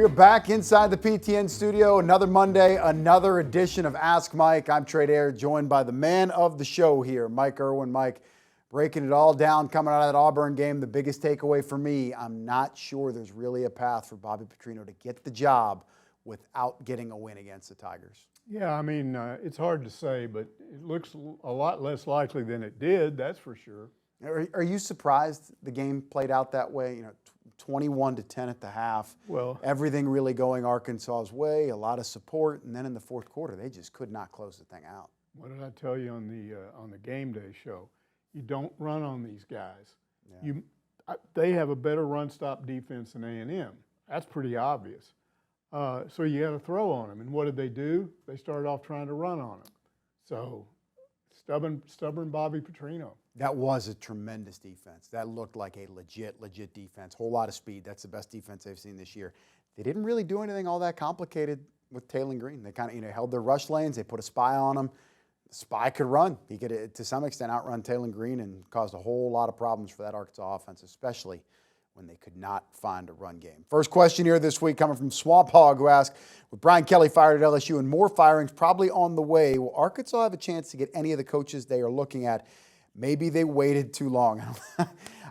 We are back inside the PTN studio. Another Monday, another edition of Ask Mike. I'm Trey Dare, joined by the man of the show here, Mike Irwin. Mike, breaking it all down, coming out of that Auburn game. The biggest takeaway for me, I'm not sure there's really a path for Bobby Petrino to get the job without getting a win against the Tigers. Yeah, I mean, it's hard to say, but it looks a lot less likely than it did, that's for sure. Are you surprised the game played out that way? 21-10 at the half. Well, everything really going Arkansas's way, a lot of support, and then in the fourth quarter, they just could not close the thing out. What did I tell you on the game day show? You don't run on these guys. Yeah. They have a better run-stop defense than A&M. That's pretty obvious. So you got to throw on them. And what did they do? They started off trying to run on them. So stubborn Bobby Petrino. That was a tremendous defense. That looked like a legit defense. Whole lot of speed. That's the best defense they've seen this year. They didn't really do anything all that complicated with Taylor Green. They kind of held their rush lanes. They put a spy on him. The spy could run. He could, to some extent, outrun Taylor Green and caused a whole lot of problems for that Arkansas offense, especially when they could not find a run game. First question here this week coming from Swamp Hog, who asked, with Brian Kelly fired at LSU and more firings probably on the way, will Arkansas have a chance to get any of the coaches they are looking at? Maybe they waited too long.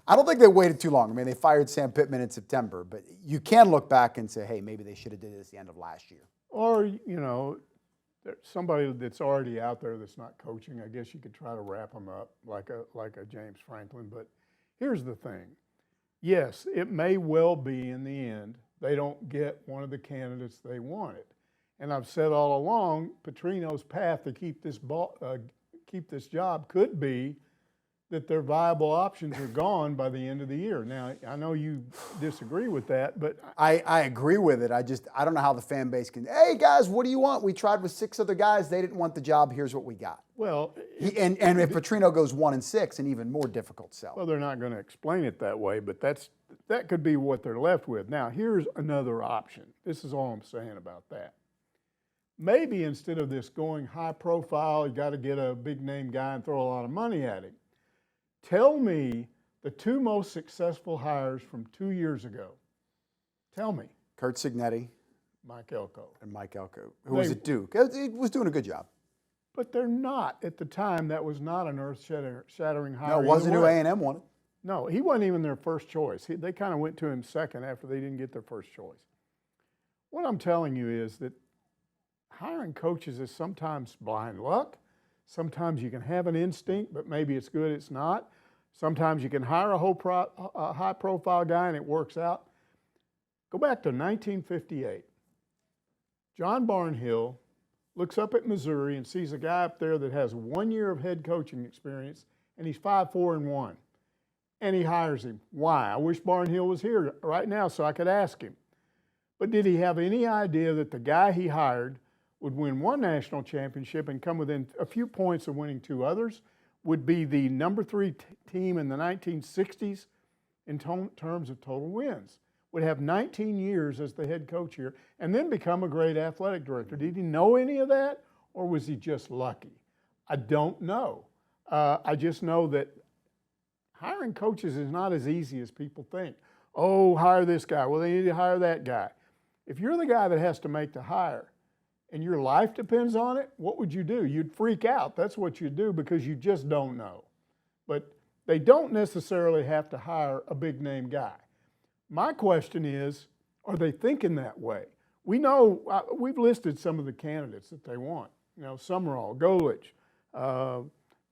I don't think they waited too long. I mean, they fired Sam Pittman in September, but you can look back and say, hey, maybe they should have did this at the end of last year. Or, there's somebody that's already out there that's not coaching. I guess you could try to wrap them up like a James Franklin. But here's the thing. Yes, it may well be in the end they don't get one of the candidates they wanted. And I've said all along, Petrino's path to keep this job could be that their viable options are gone by the end of the year. Now, I know you disagree with that, but I agree with it. I don't know how the fan base can, hey, guys, what do you want? We tried with 6 other guys. They didn't want the job. Here's what we got. Well, and if Petrino goes 1-6, an even more difficult sell. Well, they're not going to explain it that way, but that could be what they're left with. Now, here's another option. This is all I'm saying about that. Maybe instead of this going high profile, you got to get a big name guy and throw a lot of money at him. Tell me the 2 most successful hires from 2 years ago. Tell me. Kurt Signetti. Mike Elko. And Mike Elko, who was at Duke. He was doing a good job. But they're not. At the time, that was not an earth-shattering hire. No, it wasn't who A&M wanted. No, he wasn't even their first choice. They kind of went to him second after they didn't get their first choice. What I'm telling you is that hiring coaches is sometimes blind luck. Sometimes you can have an instinct, but maybe it's good, it's not. Sometimes you can hire a high-profile guy and it works out. Go back to 1958. John Barnhill looks up at Missouri and sees a guy up there that has 1 year of head coaching experience, and he's 5-4-1. And he hires him. Why? I wish Barnhill was here right now so I could ask him. But did he have any idea that the guy he hired would win 1 national championship and come within a few points of winning 2 others, would be the number 3 team in the 1960s in terms of total wins, would have 19 years as the head coach here, and then become a great athletic director? Did he know any of that, or was he just lucky? I don't know. I just know that hiring coaches is not as easy as people think. Oh, hire this guy. Well, they need to hire that guy. If you're the guy that has to make the hire, and your life depends on it, what would you do? You'd freak out. That's what you'd do because you just don't know. But they don't necessarily have to hire a big-name guy. My question is, are they thinking that way? We know, we've listed some of the candidates that they want. Summerall, Golich,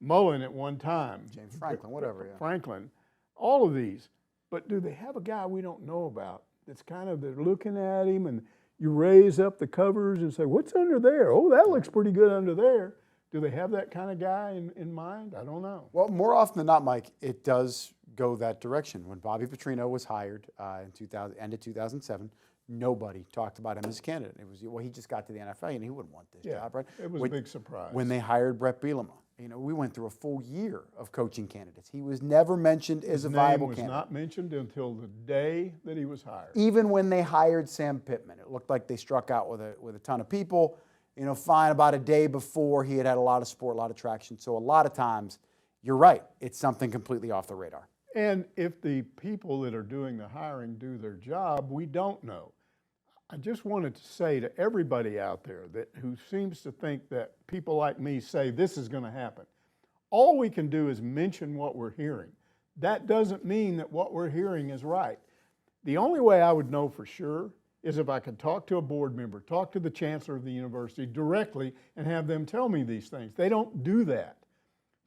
Mullen at one time. James Franklin, whatever. Yeah. Franklin, all of these. But do they have a guy we don't know about that's kind of, they're looking at him and you raise up the covers and say, what's under there? Oh, that looks pretty good under there. Do they have that kind of guy in mind? I don't know. Well, more often than not, Mike, it does go that direction. When Bobby Petrino was hired in end of 2007, nobody talked about him as a candidate. It was, well, he just got to the NFL and he wouldn't want this job, right? It was a big surprise. When they hired Brett Bielema, we went through a full year of coaching candidates. He was never mentioned as a viable candidate. His name was not mentioned until the day that he was hired. Even when they hired Sam Pittman, it looked like they struck out with a ton of people. Fine, about a day before, he had a lot of support, a lot of traction. So a lot of times, you're right, it's something completely off the radar. And if the people that are doing the hiring do their job, we don't know. I just wanted to say to everybody out there that who seems to think that people like me say this is going to happen, all we can do is mention what we're hearing. That doesn't mean that what we're hearing is right. The only way I would know for sure is if I could talk to a board member, talk to the chancellor of the university directly and have them tell me these things. They don't do that.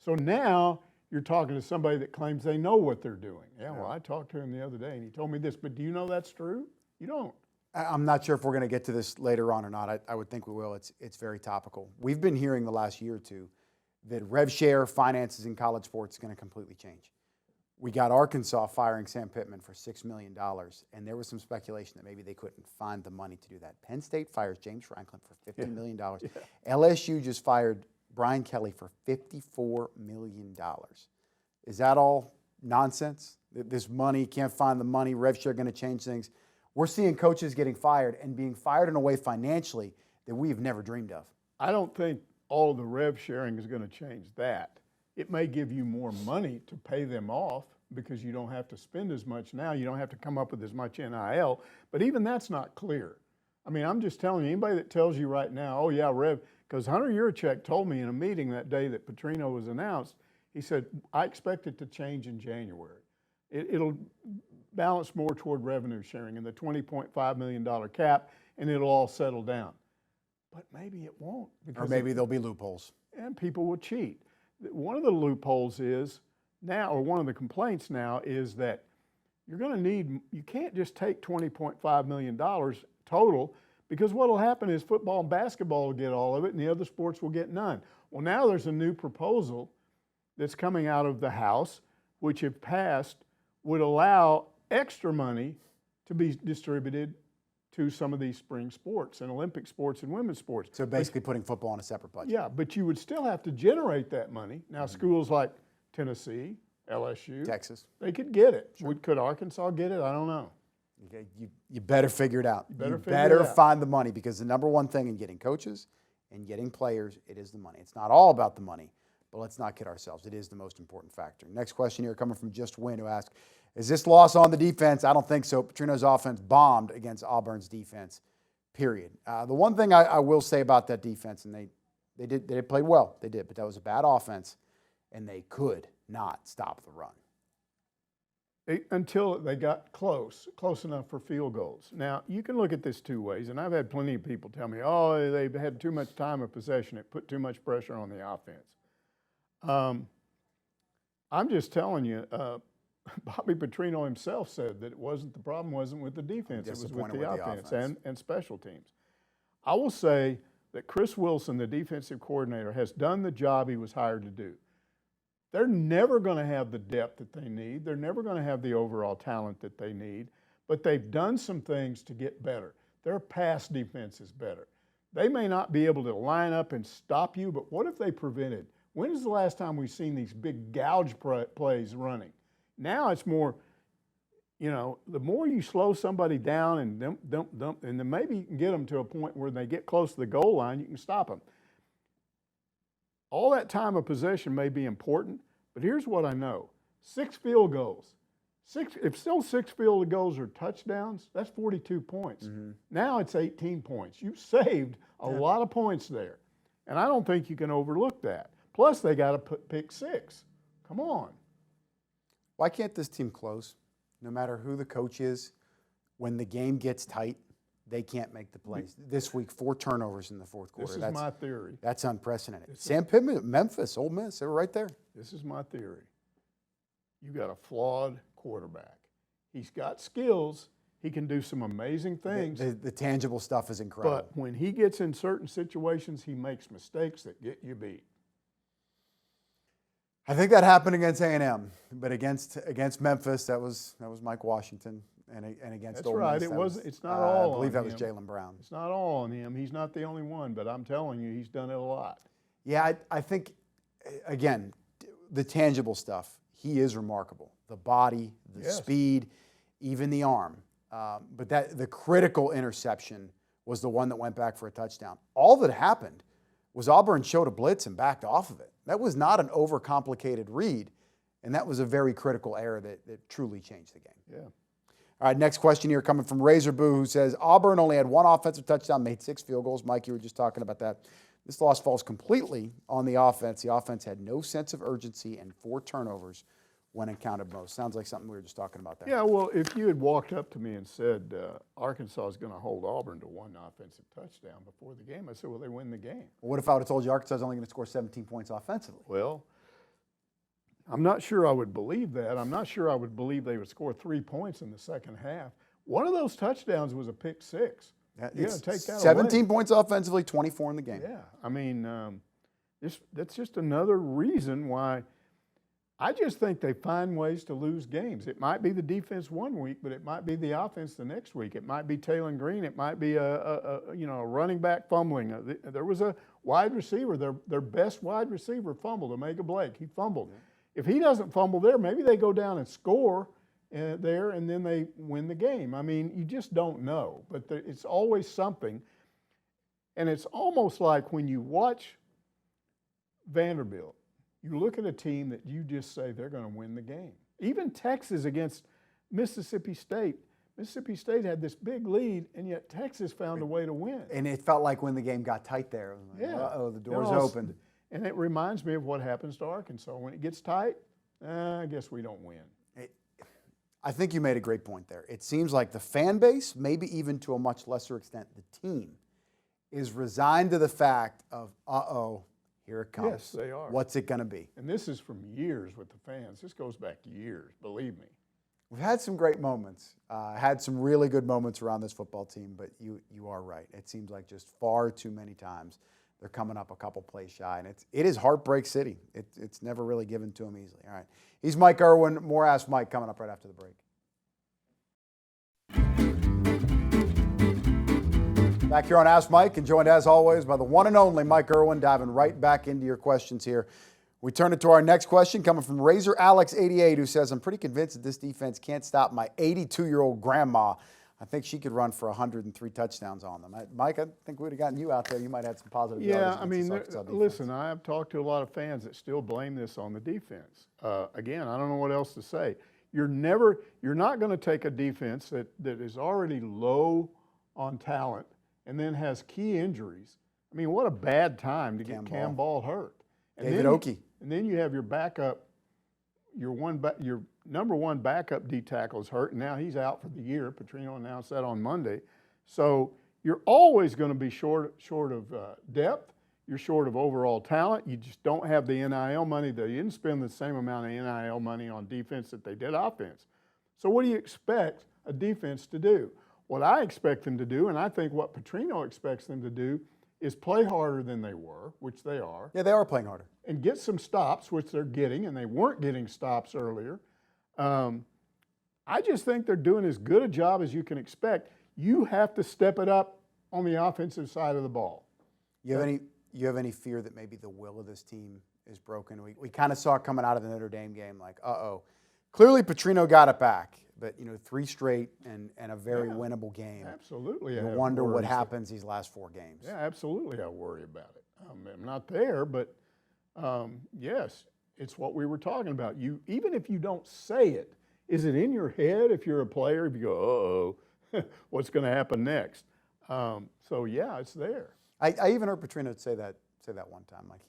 So now you're talking to somebody that claims they know what they're doing. Yeah, well, I talked to him the other day and he told me this, but do you know that's true? You don't. I'm not sure if we're going to get to this later on or not. I would think we will. It's very topical. We've been hearing the last year or two that rev share finances in college sports is going to completely change. We got Arkansas firing Sam Pittman for $6 million, and there was some speculation that maybe they couldn't find the money to do that. Penn State fires James Franklin for $50 million. LSU just fired Brian Kelly for $54 million. Is that all nonsense? This money, can't find the money, rev share going to change things? We're seeing coaches getting fired and being fired in a way financially that we've never dreamed of. I don't think all the rev sharing is going to change that. It may give you more money to pay them off because you don't have to spend as much now. You don't have to come up with as much NIL, but even that's not clear. I mean, I'm just telling you, anybody that tells you right now, oh yeah, rev, because Hunter Yurachek told me in a meeting that day that Petrino was announced, he said, I expect it to change in January. It'll balance more toward revenue sharing and the $20.5 million cap, and it'll all settle down. But maybe it won't. Or maybe there'll be loopholes. And people will cheat. One of the loopholes is now, or one of the complaints now is that you're going to need, you can't just take $20.5 million total, because what will happen is football and basketball will get all of it and the other sports will get none. Well, now there's a new proposal that's coming out of the House, which if passed would allow extra money to be distributed to some of these spring sports and Olympic sports and women's sports. So basically putting football on a separate budget. Yeah, but you would still have to generate that money. Now schools like Tennessee, LSU, Texas, they could get it. Sure. Could Arkansas get it? I don't know. Okay, you better figure it out. You better find the money, because the number one thing in getting coaches and getting players, it is the money. It's not all about the money, but let's not kid ourselves. It is the most important factor. Next question here coming from Just Win, who asks, is this loss on the defense? I don't think so. Petrino's offense bombed against Auburn's defense, period. The one thing I will say about that defense, and they played well, they did, but that was a bad offense, and they could not stop the run. Until they got close enough for field goals. Now, you can look at this two ways, and I've had plenty of people tell me, oh, they had too much time of possession. It put too much pressure on the offense. I'm just telling you, Bobby Petrino himself said that the problem wasn't with the defense, it was with the offense and special teams. I will say that Chris Wilson, the defensive coordinator, has done the job he was hired to do. They're never going to have the depth that they need. They're never going to have the overall talent that they need, but they've done some things to get better. Their pass defense is better. They may not be able to line up and stop you, but what if they prevented? When is the last time we've seen these big gouge plays running? Now it's more, the more you slow somebody down and and then maybe you can get them to a point where they get close to the goal line, you can stop them. All that time of possession may be important, but here's what I know. 6 field goals. If still 6 field goals are touchdowns, that's 42 points. Mm-hmm. Now it's 18 points. You've saved a lot of points there. And I don't think you can overlook that. Plus, they got to pick 6. Come on. Why can't this team close? No matter who the coach is, when the game gets tight, they can't make the plays. This week, 4 turnovers in the fourth quarter. This is my theory. That's unprecedented. Sam Pittman, Memphis, Ole Miss, they were right there. This is my theory. You got a flawed quarterback. He's got skills. He can do some amazing things. The tangible stuff is incredible. But when he gets in certain situations, he makes mistakes that get you beat. I think that happened against A&M, but against Memphis, that was Mike Washington, and against That's Ole right. Miss, It's not all. I believe that on was him. Jaylen Brown. It's not all on him. He's not the only one, but I'm telling you, he's done it a lot. Yeah, I think again, the tangible stuff. He is remarkable. The body, the speed, even the arm. But the critical interception was the one that went back for a touchdown. All that happened was Auburn showed a blitz and backed off of it. That was not an overcomplicated read, and that was a very critical error that truly changed the game. Yeah. All right, next question here coming from Razor Boo, who says, Auburn only had one offensive touchdown, made 6 field goals. Mike, you were just talking about that. This loss falls completely on the offense. The offense had no sense of urgency and 4 turnovers when it counted most. Sounds like something we were just talking about there. Yeah, well, if you had walked up to me and said Arkansas is going to hold Auburn to 1 offensive touchdown before the game, I said, well, they win the game. Well, what if I would have told you Arkansas is only going to score 17 points offensively? Well, I'm not sure I would believe that. I'm not sure I would believe they would score 3 points in the second half. One of those touchdowns was a pick 6. You got to take that 17 away. points offensively, 24 in the game. Yeah, I mean, that's just another reason why I just think they find ways to lose games. It might be the defense one week, but it might be the offense the next week. It might be Taylor Green. It might be a running back fumbling. There was a wide receiver, their best wide receiver fumbled, Omega Blake. He fumbled. If he doesn't fumble there, maybe they go down and score there, and then they win the game. I mean, you just don't know. But it's always something. And it's almost like when you watch Vanderbilt, you look at a team that you just say they're going to win the game. Even Texas against Mississippi State. Mississippi State had this big lead, and yet Texas found a way to win. And it felt like when the game got tight there, like, Yeah. uh-oh, the doors opened. And it reminds me of what happens to Arkansas. When it gets tight, I guess we don't win. I think you made a great point there. It seems like the fan base, maybe even to a much lesser extent the team, is resigned to the fact of, here it comes. Yes, they are. What's it going to be? And this is from years with the fans. This goes back years, believe me. We've had some great moments, had some really good moments around this football team, but you are right. It seems like just far too many times they're coming up a couple plays shy, and it is Heartbreak City. It's never really given to them easily. All right. He's Mike Irwin. More Ask Mike coming up right after the break. Back here on Ask Mike, and joined as always by the one and only Mike Irwin, diving right back into your questions here. We turn it to our next question coming from Razor Alex 88, who says, I'm pretty convinced that this defense can't stop my 82-year-old grandma. I think she could run for 103 touchdowns on them. Mike, I think we'd have gotten you out there. You might have had some positive Yeah, I mean, yardage against this Arkansas listen, defense. I've talked to a lot of fans that still blame this on the defense. Again, I don't know what else to say. You're not going to take a defense that is already low on talent and then has key injuries. I mean, what a bad time to get Cam Ball hurt. And David Oakey. And then you have your backup, your number one backup D tackle is hurt, and now he's out for the year. Petrino announced that on Monday. So you're always going to be short of depth. You're short of overall talent. You just don't have the NIL money. They didn't spend the same amount of NIL money on defense that they did offense. So what do you expect a defense to do? What I expect them to do, and I think what Petrino expects them to do, is play harder than they were, which they are. Yeah, they are playing harder. And get some stops, which they're getting, and they weren't getting stops earlier. I just think they're doing as good a job as you can expect. You have to step it up on the offensive side of the ball. You have any fear that maybe the will of this team is broken? We kind of saw it coming out of the Notre Dame game, like, clearly Petrino got it back, but 3 straight and a very winnable game. Absolutely. You wonder what happens these last 4 games. Yeah, absolutely. I worry about it. I'm not there, but yes, it's what we were talking about. Even if you don't say it, is it in your head if you're a player? If you go, what's going to happen next? So yeah, it's there. I even heard Petrino say that one time. Like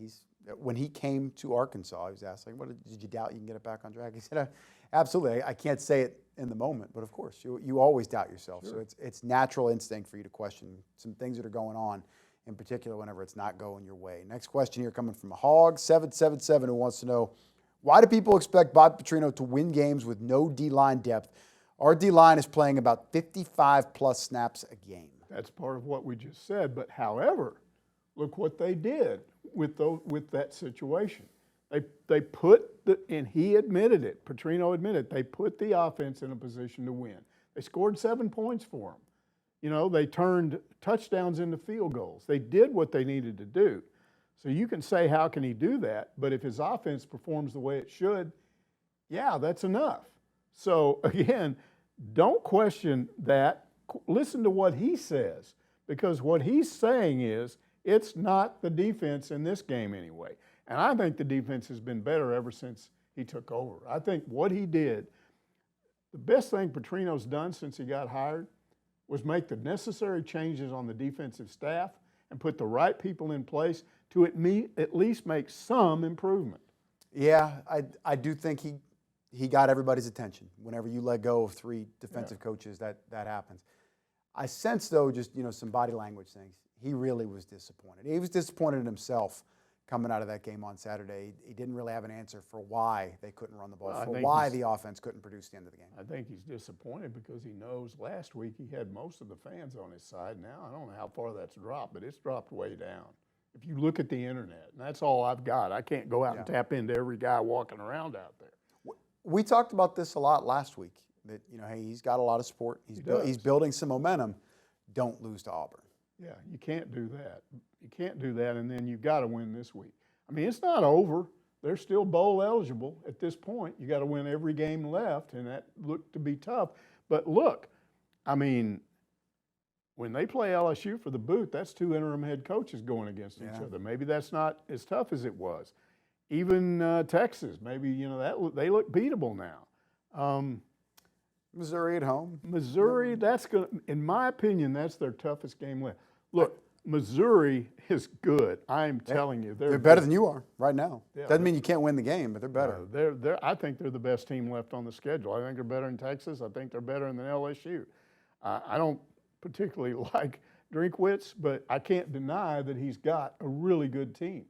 when he came to Arkansas, he was asked, like, "What did you doubt you can get it back on track?" He said, "Absolutely. I can't say it in the moment, but of course, you always doubt yourself. Sure. So it's natural instinct for you to question some things that are going on, in particular whenever it's not going your way." Next question here coming from a Hog 777 who wants to know, why do people expect Bob Petrino to win games with no D-line depth? Our D-line is playing about 55-plus snaps a game. That's part of what we just said. But however, look what they did with that situation. They put and he admitted it. Petrino admitted they put the offense in a position to win. They scored 7 points for them. They turned touchdowns into field goals. They did what they needed to do. So you can say, how can he do that? But if his offense performs the way it should, yeah, that's enough. So again, don't question that. Listen to what he says, because what he's saying is it's not the defense in this game anyway. And I think the defense has been better ever since he took over. I think what he did, the best thing Petrino's done since he got hired was make the necessary changes on the defensive staff and put the right people in place to at least make some improvement. Yeah, I do think he got everybody's attention. Whenever you let go of 3 defensive coaches, that happens. I sense, though, just some body language things. He really was disappointed. He was disappointed in himself coming out of that game on Saturday. He didn't really have an answer for why they couldn't run the ball, for why the offense couldn't produce the end of the game. I think he's disappointed because he knows last week he had most of the fans on his side. Now, I don't know how far that's dropped, but it's dropped way down. If you look at the internet, and that's all I've got. I can't go out and tap into every guy walking around out there. We talked about this a lot last week, that, hey, he's got a lot of support. He's building some momentum. Don't lose to Auburn. Yeah, you can't do that. You can't do that, and then you've got to win this week. I mean, it's not over. They're still bowl eligible at this point. You got to win every game left, and that looked to be tough. But look, I mean, when they play LSU for the boot, that's 2 interim head coaches going against each other. Maybe that's not as tough as it was. Even Texas, maybe they look beatable now. Missouri at home. Missouri, that's going. In my opinion, that's their toughest game left. Look, Missouri is good. I'm telling you, they're better than you are right now. Yeah, doesn't mean you can't win the game, but they're better. I think they're the best team left on the schedule. I think they're better than Texas. I think they're better than LSU. I don't particularly like Drinkwitz, but I can't deny that he's got a really good team.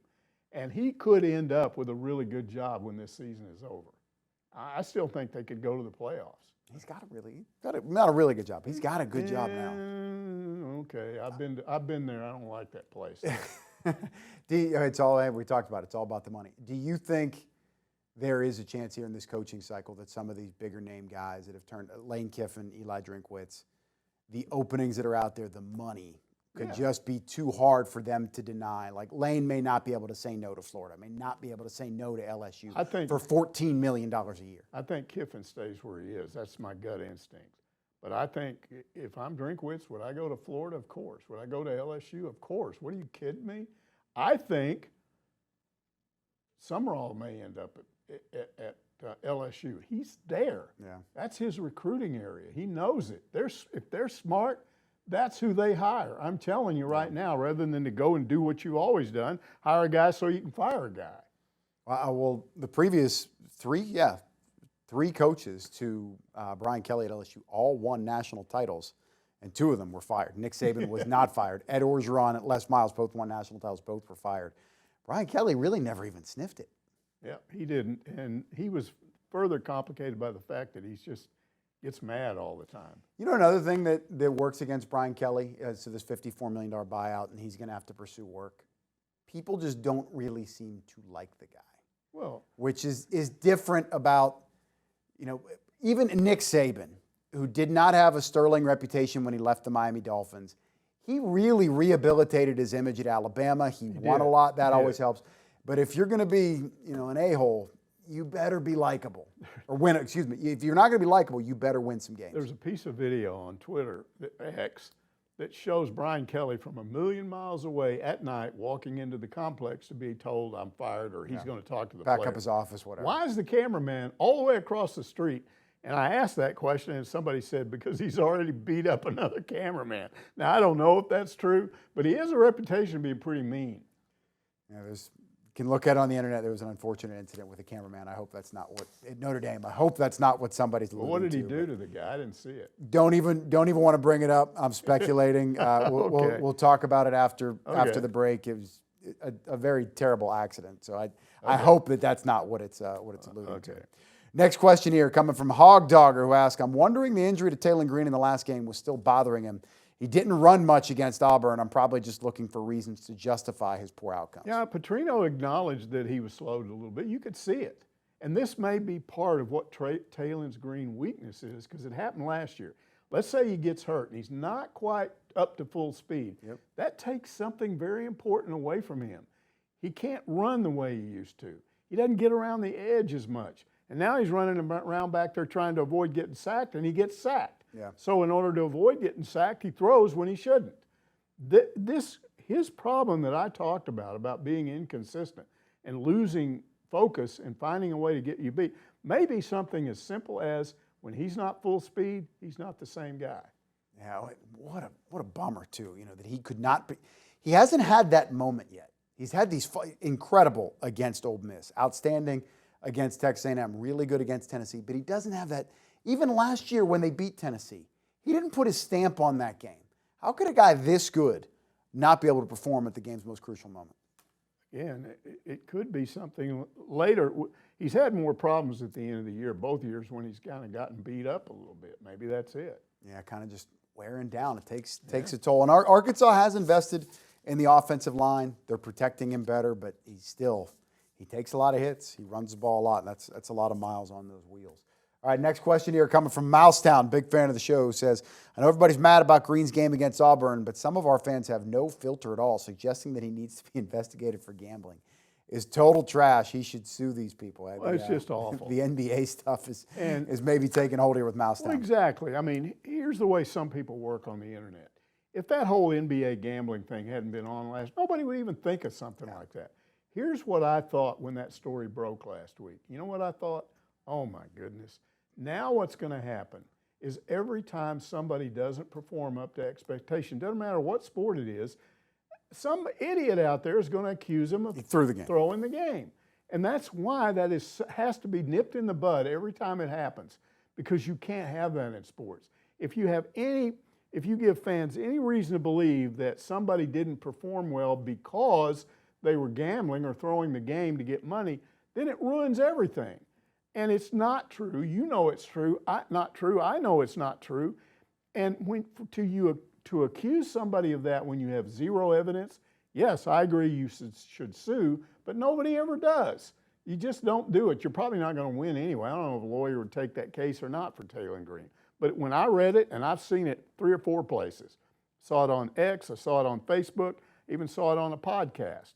And he could end up with a really good job when this season is over. I still think they could go to the playoffs. He's got not a really good job. He's got a good job now. Okay, I've been there. I don't like that place. It's all we talked about. It's all about the money. Do you think there is a chance here in this coaching cycle that some of these bigger name guys that have turned Lane Kiffin, Eli Drinkwitz, the openings that are out there, the money could just be too hard for them to deny? Like Lane may not be able to say no to Florida, may not be able to say no to LSU for $14 million a year. I think Kiffin stays where he is. That's my gut instinct. But I think if I'm Drinkwitz, would I go to Florida? Of course. Would I go to LSU? Of course. What are you kidding me? I think Summerall may end up at LSU. He's there. Yeah. That's his recruiting area. He knows it. If they're smart, that's who they hire. I'm telling you right now, rather than to go and do what you've always done, hire a guy so you can fire a guy. Well, the previous 3 coaches to Brian Kelly at LSU all won national titles, and 2 of them were fired. Nick Saban was not fired. Ed Orgeron and Les Miles both won national titles. Both were fired. Brian Kelly really never even sniffed it. Yeah, he didn't, and he was further complicated by the fact that he's just gets mad all the time. Another thing that works against Brian Kelly is this $54 million buyout, and he's going to have to pursue work. People just don't really seem to like the guy. Well, which is different about, even Nick Saban, who did not have a sterling reputation when he left the Miami Dolphins. He really rehabilitated his image at Alabama. He won a lot. That always helps. But if you're going to be, an a-hole, you better be likable. Or win, excuse me. If you're not going to be likable, you better win some games. There's a piece of video on Twitter, X, that shows Brian Kelly from a million miles away at night walking into the complex to be told I'm fired or he's going to talk to the Back player. up his office, whatever. Why is the cameraman all the way across the street? And I asked that question, and somebody said because he's already beat up another cameraman. Now, I don't know if that's true, but he has a reputation of being pretty mean. Yeah, you can look at it on the internet. There was an unfortunate incident with a cameraman. I hope that's not what at Notre Dame. I hope that's not what somebody's alluding to. What did he do to the guy? I didn't see it. Don't even want to bring it up. I'm speculating. We'll talk about it after the break. It was a very terrible accident. So I hope that's not what it's alluding to. Next question here coming from Hog Dogger, who asked, I'm wondering the injury to Taylon Green in the last game was still bothering him. He didn't run much against Auburn. I'm probably just looking for reasons to justify his poor outcomes. Yeah, Petrino acknowledged that he was slowed a little bit. You could see it. And this may be part of what Taylon's Green weakness is because it happened last year. Let's say he gets hurt and he's not quite up to full speed. Yep. That takes something very important away from him. He can't run the way he used to. He doesn't get around the edge as much. And now he's running around back there trying to avoid getting sacked, and he gets sacked. Yeah. So in order to avoid getting sacked, he throws when he shouldn't. His problem that I talked about being inconsistent and losing focus and finding a way to get you beat, may be something as simple as When he's not full speed, he's not the same guy. Yeah, what a bummer too. That he could not be. He hasn't had that moment yet. He's had these incredible against Ole Miss, outstanding against Texas A&M, really good against Tennessee, but he doesn't have that. Even last year when they beat Tennessee, he didn't put his stamp on that game. How could a guy this good not be able to perform at the game's most crucial moment? Again, it could be something later. He's had more problems at the end of the year, both years, when he's kind of gotten beat up a little bit. Maybe that's it. Yeah, kind of just wearing down. It takes a toll. And Arkansas has invested in the offensive line. They're protecting him better, but he takes a lot of hits. He runs the ball a lot, and that's a lot of miles on those wheels. All right, next question here coming from Mousetown, big fan of the show, says, I know everybody's mad about Green's game against Auburn, but some of our fans have no filter at all, suggesting that he needs to be investigated for gambling. Is total trash. He should sue these people. Well, it's just awful. The NBA stuff is maybe taking hold here with Mousetown. Well, exactly. I mean, here's the way some people work on the internet. If that whole NBA gambling thing hadn't been on nobody would even think of something like that. Here's what I thought when that story broke last week. You know what I thought? Oh, my goodness. Now what's going to happen is every time somebody doesn't perform up to expectation, doesn't matter what sport it is, some idiot out there is going to accuse him of throwing the game. And that's why that has to be nipped in the bud every time it happens, because you can't have that in sports. If you give fans any reason to believe that somebody didn't perform well because they were gambling or throwing the game to get money, then it ruins everything. And it's not true. You know it's true. Not true. I know it's not true. And to accuse somebody of that when you have zero evidence, yes, I agree you should sue, but nobody ever does. You just don't do it. You're probably not going to win anyway. I don't know if a lawyer would take that case or not for Taylor Green. But when I read it, and I've seen it 3 or 4 places, saw it on X, I saw it on Facebook, even saw it on a podcast.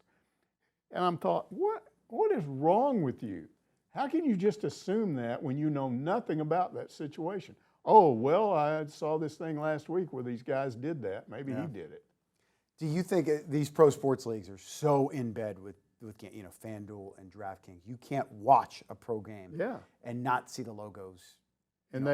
And I'm thought, what is wrong with you? How can you just assume that when you know nothing about that situation? Oh, well, I saw this thing last week where these guys did that. Maybe he did it. Do you think these pro sports leagues are so in bed with FanDuel and DraftKings? You can't watch a pro game and not see the logos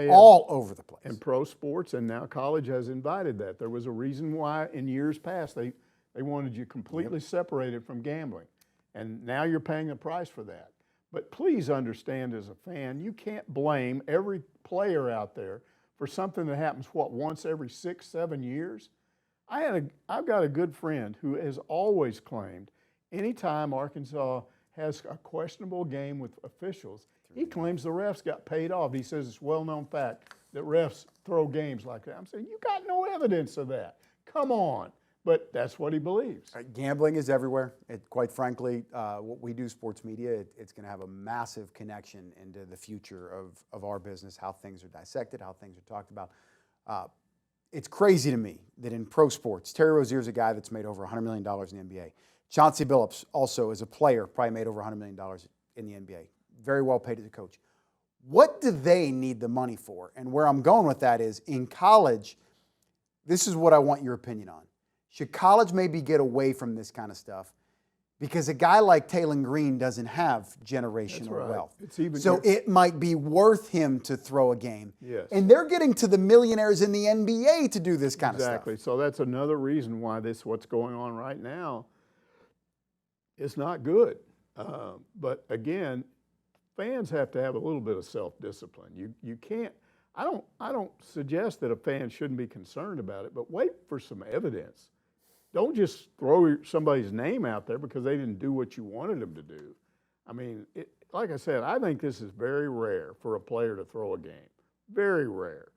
all over the place. And pro sports, and now college has invited that. There was a reason why in years past they wanted you completely separated from gambling. And now you're paying the price for that. But please understand, as a fan, you can't blame every player out there for something that happens, once every 6, 7 years? I've got a good friend who has always claimed anytime Arkansas has a questionable game with officials, he claims the refs got paid off. He says it's a well-known fact that refs throw games like that. I'm saying, you got no evidence of that. Come on. But that's what he believes. Gambling is everywhere. Quite frankly, what we do, sports media, it's going to have a massive connection into the future of our business, how things are dissected, how things are talked about. It's crazy to me that in pro sports, Terry Rozier's a guy that's made over $100 million in the NBA. Chauncey Billups also is a player, probably made over $100 million in the NBA. Very well paid as a coach. What do they need the money for? And where I'm going with that is, in college, this is what I want your opinion on. Should college maybe get away from this kind of stuff? Because a guy like Taylor Green doesn't have generational wealth. So it might be worth him to throw a game. Yes. And they're getting to the millionaires in the NBA to do this kind of stuff. Exactly. So that's another reason why what's going on right now is not good. But again, fans have to have a little bit of self-discipline. You can't. I don't suggest that a fan shouldn't be concerned about it, but wait for some evidence. Don't just throw somebody's name out there because they didn't do what you wanted them to do. I mean, like I said, I think this is very rare for a player to throw a game. Very rare.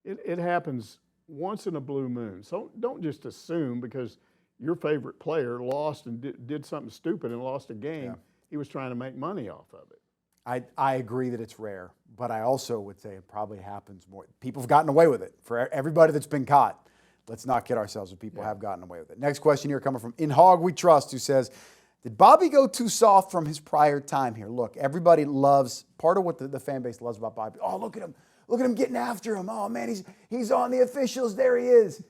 It happens once in a blue moon. So don't just assume because your favorite player lost and did something stupid and lost a game, he was trying to make money off of it. I agree that it's rare, but I also would say it probably happens more. People have gotten away with it. For everybody that's been caught, let's not kid ourselves if people have gotten away with it. Next question here coming from In Hog We Trust, who says, did Bobby go too soft from his prior time here? Look, everybody loves, part of what the fan base loves about Bobby, oh, look at him getting after him. Oh, man, he's on the officials. There he is.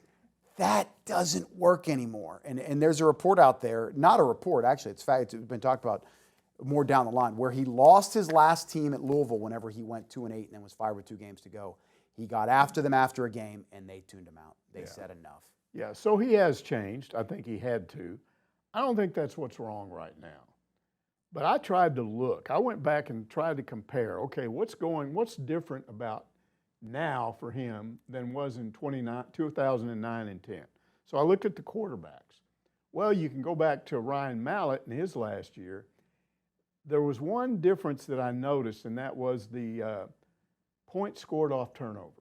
That doesn't work anymore. And there's a report out there, not a report, actually, it's been talked about more down the line, where he lost his last team at Louisville whenever he went 2-8 and then was fired with 2 games to go. He got after them after a game, and they tuned him out. They said enough. Yeah, so he has changed. I think he had to. I don't think that's what's wrong right now. But I tried to look. I went back and tried to compare. Okay, what's different about now for him than was in 2009 and 10? So I looked at the quarterbacks. Well, you can go back to Ryan Mallett in his last year. There was one difference that I noticed, and that was the points scored off turnovers.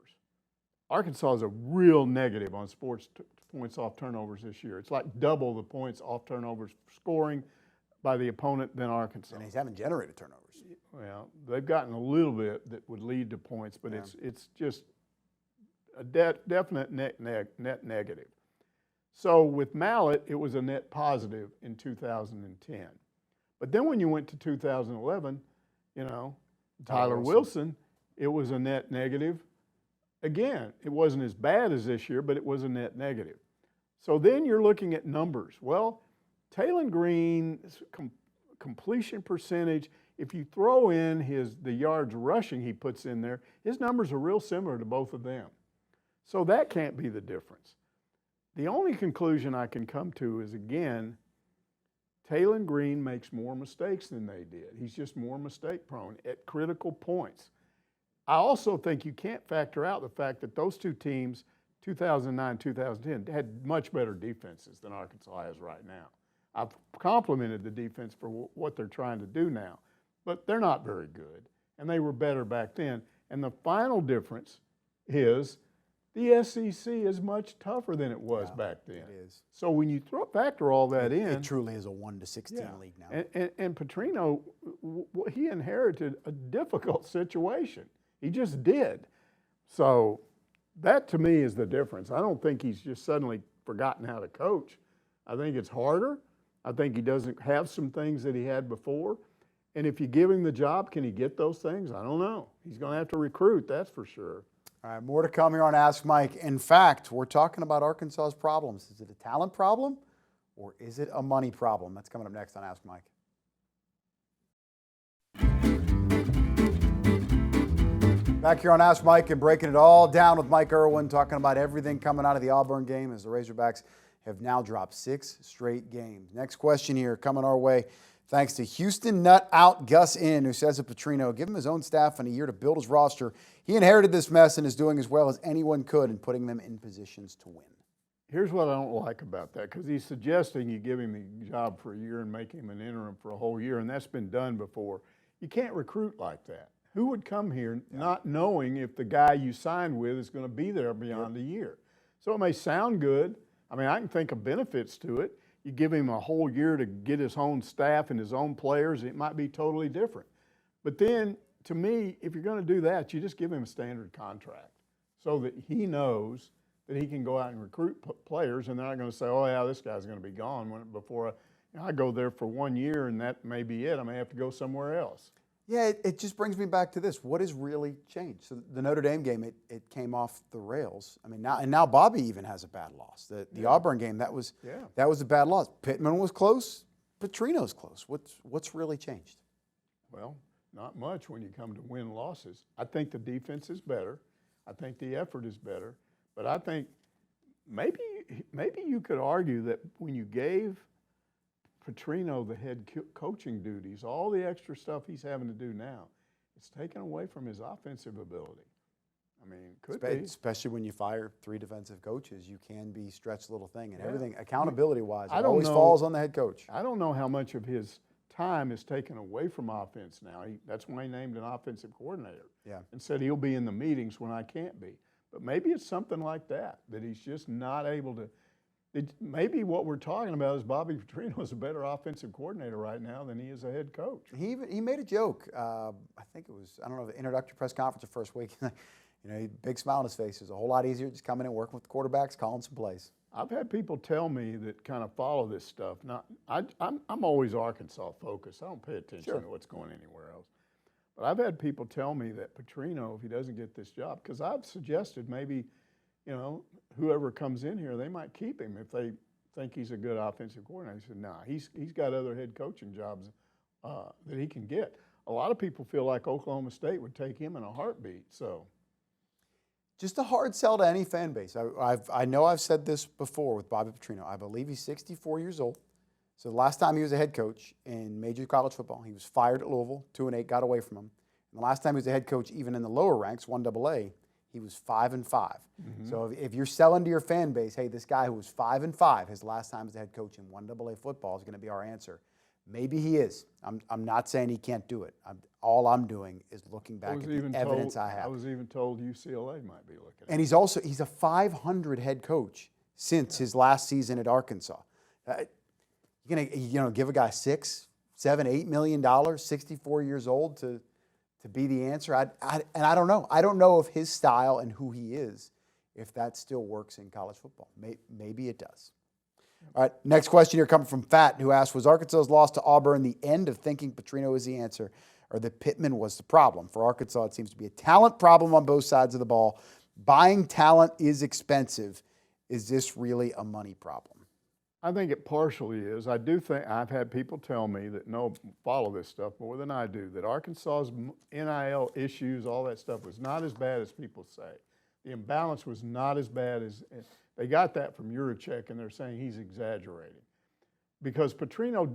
Arkansas is a real negative on points off turnovers this year. It's like double the points off turnovers scoring by the opponent than Arkansas. And he's haven't generated turnovers. Well, they've gotten a little bit that would lead to points, but it's just a definite net negative. So with Mallett, it was a net positive in 2010. But then when you went to 2011, Tyler Wilson, it was a net negative. Again, it wasn't as bad as this year, but it was a net negative. So then you're looking at numbers. Well, Taylon Green's completion percentage, if you throw in the yards rushing he puts in there, his numbers are real similar to both of them. So that can't be the difference. The only conclusion I can come to is, again, Taylon Green makes more mistakes than they did. He's just more mistake prone at critical points. I also think you can't factor out the fact that those two teams, 2009, 2010, had much better defenses than Arkansas has right now. I've complimented the defense for what they're trying to do now, but they're not very good, and they were better back then. And the final difference is the SEC is much tougher than it was back then. It is. So when you factor all that in, it truly is a 1-16 league now. And Petrino, he inherited a difficult situation. He just did. So that to me is the difference. I don't think he's just suddenly forgotten how to coach. I think it's harder. I think he doesn't have some things that he had before. And if you give him the job, can he get those things? I don't know. He's going to have to recruit, that's for sure. All right, more to come here on Ask Mike. In fact, we're talking about Arkansas's problems. Is it a talent problem or is it a money problem? That's coming up next on Ask Mike. Back here on Ask Mike and breaking it all down with Mike Irwin, talking about everything coming out of the Auburn game as the Razorbacks have now dropped 6 straight games. Next question here coming our way. Thanks to Houston Nut Out Gus In, who says of Petrino, give him his own staff and a year to build his roster. He inherited this mess and is doing as well as anyone could in putting them in positions to win. Here's what I don't like about that, because he's suggesting you give him the job for a year and make him an interim for a whole year, and that's been done before. You can't recruit like that. Who would come here not knowing if the guy you signed with is going to be there beyond a year? So it may sound good. I mean, I can think of benefits to it. You give him a whole year to get his own staff and his own players, it might be totally different. But then, to me, if you're going to do that, you just give him a standard contract so that he knows that he can go out and recruit players, and they're not going to say, oh, yeah, this guy's going to be gone before I go there for 1 year, and that may be it. I may have to go somewhere else. Yeah, it just brings me back to this. What has really changed? So the Notre Dame game, it came off the rails. I mean, now Bobby even has a bad loss. The Auburn game, that was a bad loss. Pittman was close. Petrino's close. What's really changed? Well, not much when you come to win losses. I think the defense is better. I think the effort is better. But I think maybe you could argue that when you gave Petrino the head coaching duties, all the extra stuff he's having to do now, it's taken away from his offensive ability. I mean, could be. Especially when you fire 3 defensive coaches, you can be stretched a little thing, and everything accountability-wise, it always falls on the head coach. I don't know how much of his time is taken away from offense now. That's why he named an offensive coordinator and said he'll be in the meetings when I can't be. But maybe it's something like that he's just not able to. Maybe what we're talking about is Bobby Petrino is a better offensive coordinator right now than he is a head coach. He made a joke. I think it was, I don't know, the introductory press conference the first week. Big smile on his face. It was a whole lot easier just coming in and working with the quarterbacks, calling some plays. I've had people tell me that kind of follow this stuff. Now, I'm always Arkansas focused. I don't pay attention to what's going anywhere else. But I've had people tell me that Petrino, if he doesn't get this job, because I've suggested maybe, whoever comes in here, they might keep him if they think he's a good offensive coordinator. He said, nah, he's got other head coaching jobs that he can get. A lot of people feel like Oklahoma State would take him in a heartbeat. So, just a hard sell to any fan base. I know I've said this before with Bobby Petrino. I believe he's 64 years old. So the last time he was a head coach in Major College Football, he was fired at Louisville. 2-8 got away from him. And the last time he was a head coach, even in the lower ranks, 1AA, he was 5-5. Mm-hmm. So if you're selling to your fan base, hey, this guy who was 5-5, his last time as a head coach in 1AA football is going to be our answer. Maybe he is. I'm not saying he can't do it. All I'm doing is looking back at the evidence I have. I was even told UCLA might be looking at And he's a 500 head coach since his last season at Arkansas. You're gonna give a guy $6, $7, $8 million, 64 years old to be the answer. And I don't know. I don't know if his style and who he is, if that still works in college football. Maybe it does. All right, next question here coming from Fat, who asked, was Arkansas's loss to Auburn the end of thinking Petrino is the answer, or that Pittman was the problem? For Arkansas, it seems to be a talent problem on both sides of the ball. Buying talent is expensive. Is this really a money problem? I think it partially is. I do think I've had people tell me that follow this stuff more than I do, that Arkansas's NIL issues, all that stuff was not as bad as people say. The imbalance was not as bad as they got that from Yurichek, and they're saying he's exaggerating. Because Petrino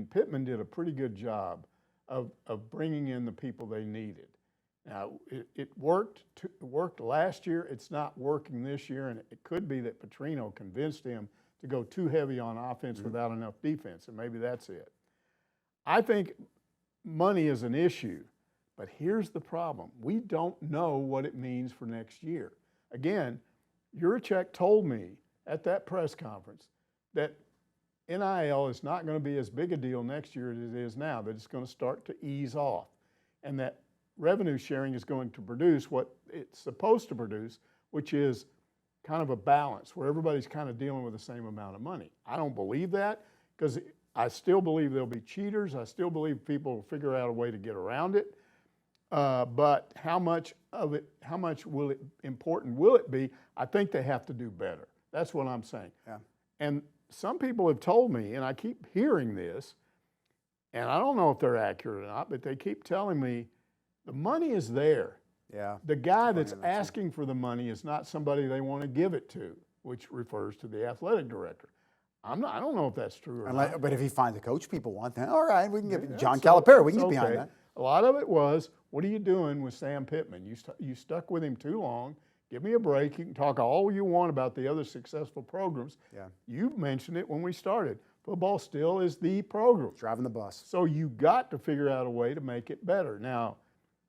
Pittman did a pretty good job of bringing in the people they needed. Now, it worked last year. It's not working this year, and it could be that Petrino convinced him to go too heavy on offense without enough defense, and maybe that's it. I think money is an issue, but here's the problem. We don't know what it means for next year. Again, Yurichek told me at that press conference that NIL is not going to be as big a deal next year as it is now, that it's going to start to ease off, and that revenue sharing is going to produce what it's supposed to produce, which is kind of a balance where everybody's kind of dealing with the same amount of money. I don't believe that, because I still believe there'll be cheaters. I still believe people will figure out a way to get around it. But how much important will it be? I think they have to do better. That's what I'm saying. Yeah. And some people have told me, and I keep hearing this, and I don't know if they're accurate or not, but they keep telling me the money is there. Yeah. The guy that's asking for the money is not somebody they want to give it to, which refers to the athletic director. I don't know if that's true or not. But if he finds a coach people want, then all right, we can give John Calipari. We can get behind that. A lot of it was, what are you doing with Sam Pittman? You stuck with him too long. Give me a break. You can talk all you want about the other successful programs. Yeah. You mentioned it when we started. Football still is the program. Driving the bus. So you got to figure out a way to make it better. Now,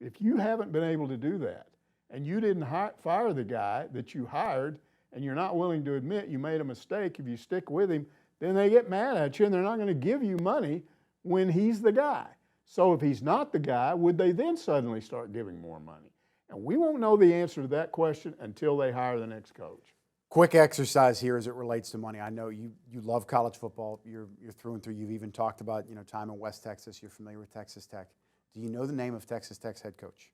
if you haven't been able to do that, and you didn't fire the guy that you hired, and you're not willing to admit you made a mistake, if you stick with him, then they get mad at you, and they're not going to give you money when he's the guy. So if he's not the guy, would they then suddenly start giving more money? And we won't know the answer to that question until they hire the next coach. Quick exercise here as it relates to money. I know you love college football. You're through and through. You've even talked about time in West Texas. You're familiar with Texas Tech. Do you know the name of Texas Tech's head coach?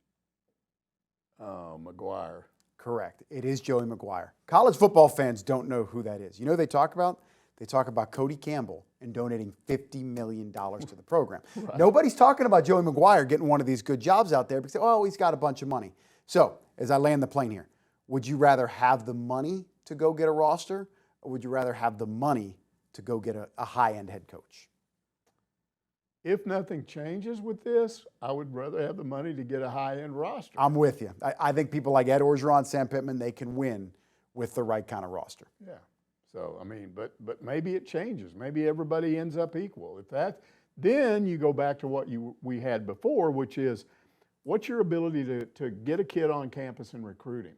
McGuire. Correct. It is Joey McGuire. College football fans don't know who that is. You know who they talk about? They talk about Cody Campbell and donating $50 million to the program. Right. Nobody's talking about Joey McGuire getting one of these good jobs out there because, he's got a bunch of money. So, as I land the plane here, would you rather have the money to go get a roster, or would you rather have the money to go get a high-end head coach? If nothing changes with this, I would rather have the money to get a high-end roster. I'm with you. I think people like Ed Orgeron, Sam Pittman, they can win with the right kind of roster. Yeah. So, but maybe it changes. Maybe everybody ends up equal. Then you go back to what we had before, which is, what's your ability to get a kid on campus and recruit him?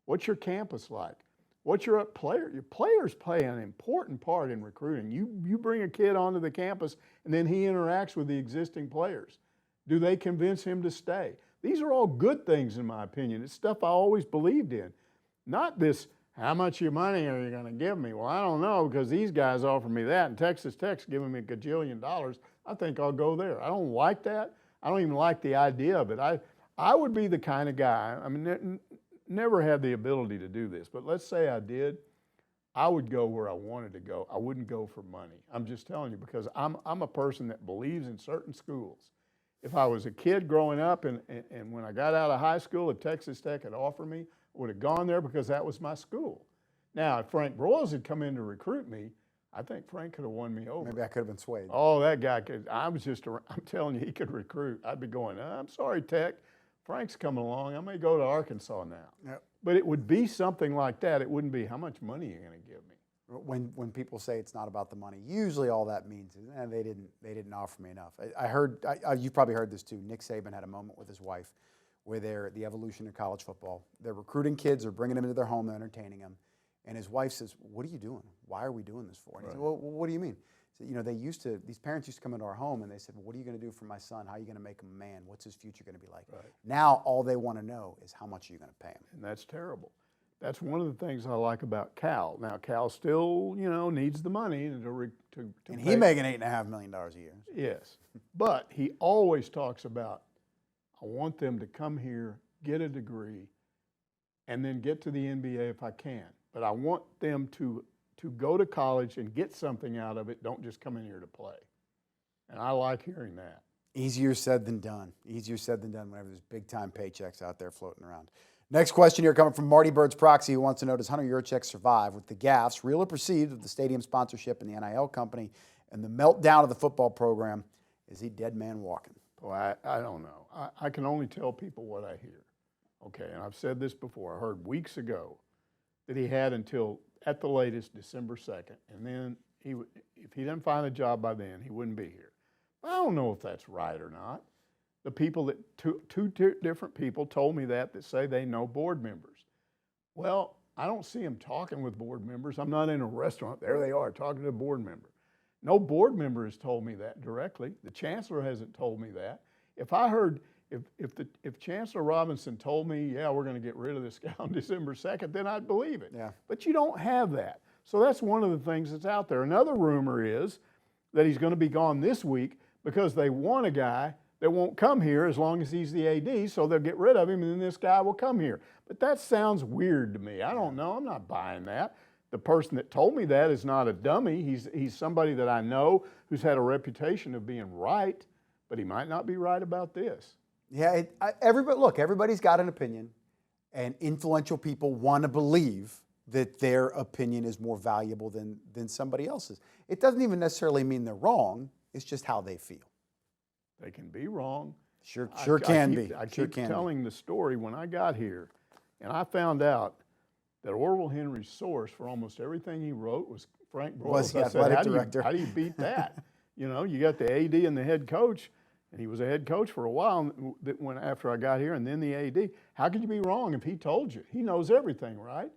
What's your campus like? What's your player? Your players play an important part in recruiting. You bring a kid onto the campus, and then he interacts with the existing players. Do they convince him to stay? These are all good things, in my opinion. It's stuff I always believed in. Not this, how much of your money are you going to give me? Well, I don't know, because these guys offer me that, and Texas Tech's giving me $1 gajillion. I think I'll go there. I don't like that. I don't even like the idea of it. I would be the kind of guy, never had the ability to do this, but let's say I did. I would go where I wanted to go. I wouldn't go for money. I'm just telling you, because I'm a person that believes in certain schools. If I was a kid growing up and when I got out of high school, if Texas Tech had offered me, I would have gone there because that was my school. Now, if Frank Broyles had come in to recruit me, I think Frank could have won me over. Maybe I could have been swayed. Oh, that guy could. I'm telling you, he could recruit. I'd be going, I'm sorry, Tech. Frank's coming along. I may go to Arkansas now. Yep. But it would be something like that. It wouldn't be, how much money are you going to give me? When people say it's not about the money, usually all that means is they didn't offer me enough. I heard you probably heard this too. Nick Saban had a moment with his wife where they're the evolution of college football. They're recruiting kids or bringing them into their home, they're entertaining them, and his wife says, "What are you doing? Why are we doing this for?" And he said, "Well, what do you mean?" So, these parents used to come into our home and they said, "Well, what are you going to do for my son? How are you going to make him a man? What's his future going to be like?" Right. Now all they want to know is how much are you going to pay him. And that's terrible. That's one of the things I like about Cal. Now, Cal still, needs the money to And pay. he making $8.5 million a year. Yes, but he always talks about, I want them to come here, get a degree, and then get to the NBA if I can. But I want them to go to college and get something out of it. Don't just come in here to play. And I like hearing that. Easier said than done. Easier said than done whenever there's big-time paychecks out there floating around. Next question here coming from Marty Bird's Proxy, who wants to know, does Hunter Yurachek survive with the gaffes, real or perceived, of the stadium sponsorship and the NIL company and the meltdown of the football program? Is he dead man walking? Well, I don't know. I can only tell people what I hear. Okay, and I've said this before. I heard weeks ago that he had until, at the latest, December 2nd, and then if he didn't find a job by then, he wouldn't be here. I don't know if that's right or not. The people that, two different people told me that say they know board members. Well, I don't see them talking with board members. I'm not in a restaurant. There they are, talking to a board member. No board member has told me that directly. The chancellor hasn't told me that. If I heard, if Chancellor Robinson told me, yeah, we're going to get rid of this guy on December 2nd, then I'd believe it. Yeah. But you don't have that. So that's one of the things that's out there. Another rumor is that he's going to be gone this week because they want a guy that won't come here as long as he's the AD, so they'll get rid of him and then this guy will come here. But that sounds weird to me. I don't know. I'm not buying that. The person that told me that is not a dummy. He's somebody that I know who's had a reputation of being right, but he might not be right about this. Yeah, everybody's got an opinion, and influential people want to believe that their opinion is more valuable than somebody else's. It doesn't even necessarily mean they're wrong. It's just how they feel. They can be wrong. Sure can be. I keep telling the story when I got here, and I found out that Orville Henry's source for almost everything he wrote was Frank Broyles. Was the athletic director. How do you beat that? You got the AD and the head coach, and he was a head coach for a while after I got here, and then the AD. How could you be wrong if he told you? He knows everything, right?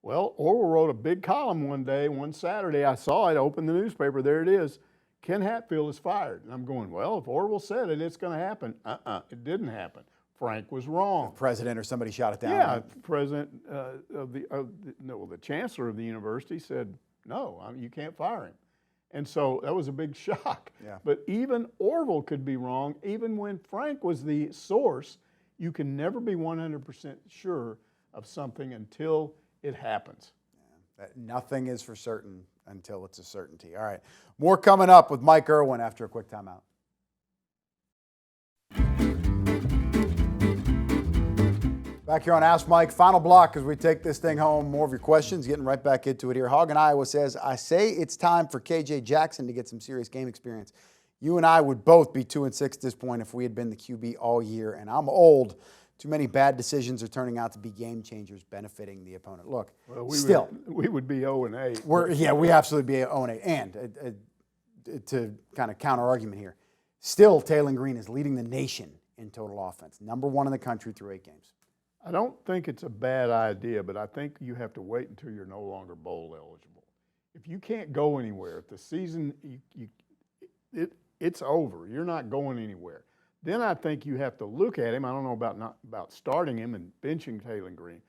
Well, Orville wrote a big column one Saturday. I saw it, opened the newspaper, there it is. Ken Hatfield is fired. And I'm going, well, if Orville said it, it's going to happen. It didn't happen. Frank was wrong. The president or somebody shot it down. Yeah, president the chancellor of the university said, no, you can't fire him. And so that was a big shock. Yeah. But even Orville could be wrong. Even when Frank was the source, you can never be 100% sure of something until it happens. Yeah. Nothing is for certain until it's a certainty. All right, more coming up with Mike Irwin after a quick timeout. Back here on Ask Mike, final block as we take this thing home. More of your questions, getting right back into it here. Hog in Iowa says, I say it's time for KJ Jackson to get some serious game experience. You and I would both be 2-6 at this point if we had been the QB all year, and I'm old. Too many bad decisions are turning out to be game changers benefiting the opponent. Look, well, we would be 0-8. We absolutely be 0-8. And to kind of counter argument here, still Taylor Green is leading the nation in total offense, #1 in the country through 8 games. I don't think it's a bad idea, but I think you have to wait until you're no longer bowl eligible. If you can't go anywhere, if the season it's over, you're not going anywhere. Then I think you have to look at him. I don't know about starting him and benching Taylor Green,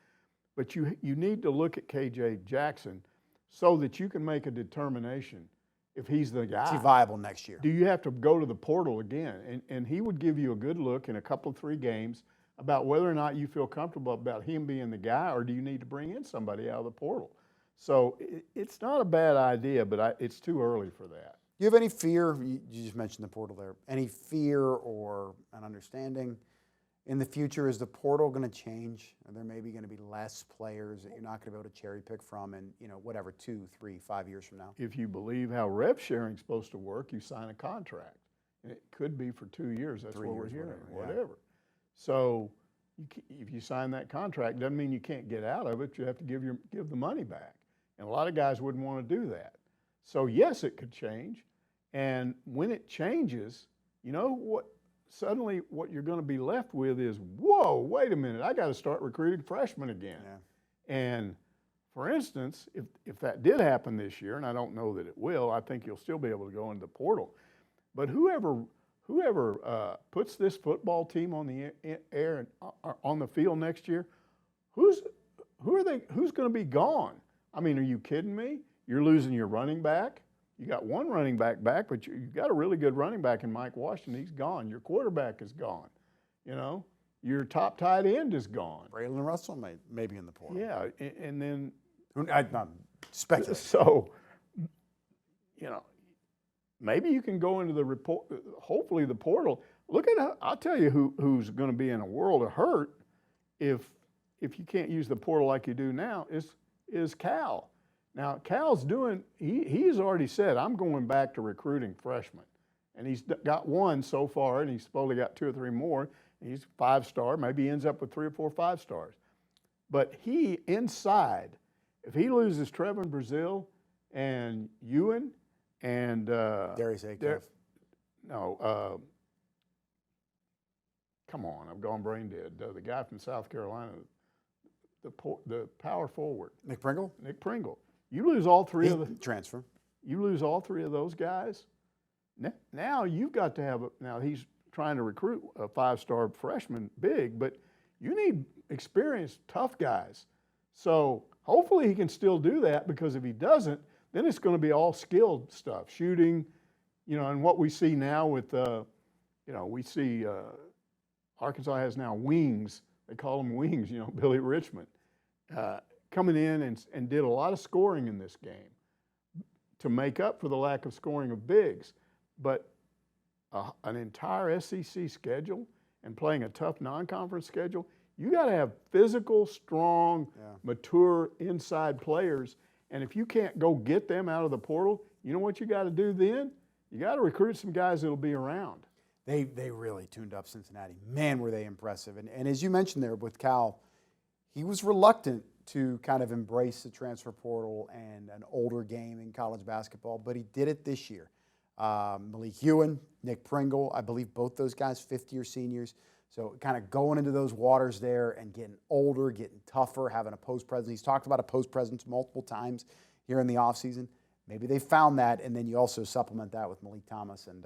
but you need to look at KJ Jackson so that you can make a determination if he's the guy. Is he viable next year? Do you have to go to the portal again? And he would give you a good look in a couple of 3 games about whether or not you feel comfortable about him being the guy, or do you need to bring in somebody out of the portal. So it's not a bad idea, but it's too early for that. Do you have any fear? You just mentioned the portal there. Any fear or an understanding in the future? Is the portal going to change? Are there maybe going to be less players that you're not going to be able to cherry pick from in, whatever, 2, 3, 5 years from now? If you believe how rev sharing is supposed to work, you sign a contract. And it could be for 2 years. That's 3 what we're years, hearing, whatever. whatever. So if you sign that contract, doesn't mean you can't get out of it. You have to give the money back. And a lot of guys wouldn't want to do that. So yes, it could change. And when it changes, suddenly what you're going to be left with is, whoa, wait a minute, I got to start recruiting freshmen again. Yeah. And for instance, if that did happen this year, and I don't know that it will, I think you'll still be able to go into the portal. But whoever puts this football team on the air and on the field next year, who's going to be gone? I mean, are you kidding me? You're losing your running back. You got one running back, but you got a really good running back in Mike Washington. He's gone. Your quarterback is gone. Your top tight end is gone. Braylon Russell may be in the portal. Yeah, and then I'm speculating. So, maybe you can go into the report. Hopefully, the portal. Look at I'll tell you who's going to be in a world of hurt if you can't use the portal like you do now is Cal. Now, Cal's he's already said, I'm going back to recruiting freshmen. And he's got one so far, and he's probably got 2 or 3 more. He's 5-star, maybe he ends up with 3 or 4 5-stars. But inside, if he loses Trevin Brazile and Ewan and Darius Acuff. Come on, I've gone brain dead. The guy from South Carolina, the power forward. Nick Pringle? Nick Pringle. You lose all 3 of the transfer. You lose all 3 of those guys. Now you've got to have now he's trying to recruit a 5-star freshman big, but you need experienced, tough guys. So hopefully he can still do that, because if he doesn't, then it's going to be all skilled stuff, shooting, and what we see now with, we see Arkansas has now wings. They call them wings, Billy Richmond. Coming in and did a lot of scoring in this game to make up for the lack of scoring of bigs. But an entire SEC schedule and playing a tough non-conference schedule, you got to have physical, strong, mature inside players. And if you can't go get them out of the portal, you know what you got to do then? You got to recruit some guys that'll be around. They really tuned up Cincinnati. Man, were they impressive. And as you mentioned there with Cal, he was reluctant to kind of embrace the transfer portal and an older game in college basketball, but he did it this year. Malik Ewan, Nick Pringle, I believe both those guys, 50-year seniors. So kind of going into those waters there and getting older, getting tougher, having a post presence. He's talked about a post presence multiple times here in the offseason. Maybe they found that, and then you also supplement that with Malik Thomas and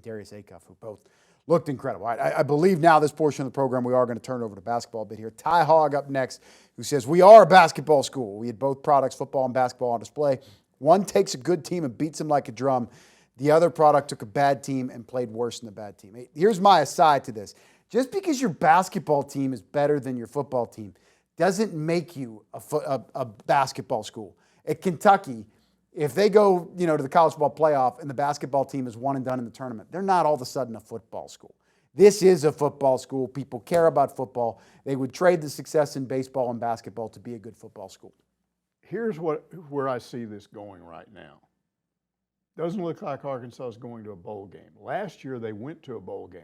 Darius Acuff, who both looked incredible. I believe now this portion of the program we are going to turn over to basketball a bit here. Ty Hogg up next, who says, we are a basketball school. We had both products, football and basketball, on display. One takes a good team and beats them like a drum. The other product took a bad team and played worse than the bad team. Here's my aside to this. Just because your basketball team is better than your football team doesn't make you a basketball school. At Kentucky, if they go, to the college football playoff and the basketball team is one and done in the tournament, they're not all of a sudden a football school. This is a football school. People care about football. They would trade the success in baseball and basketball to be a good football school. Here's where I see this going right now. Doesn't look like Arkansas is going to a bowl game. Last year they went to a bowl game.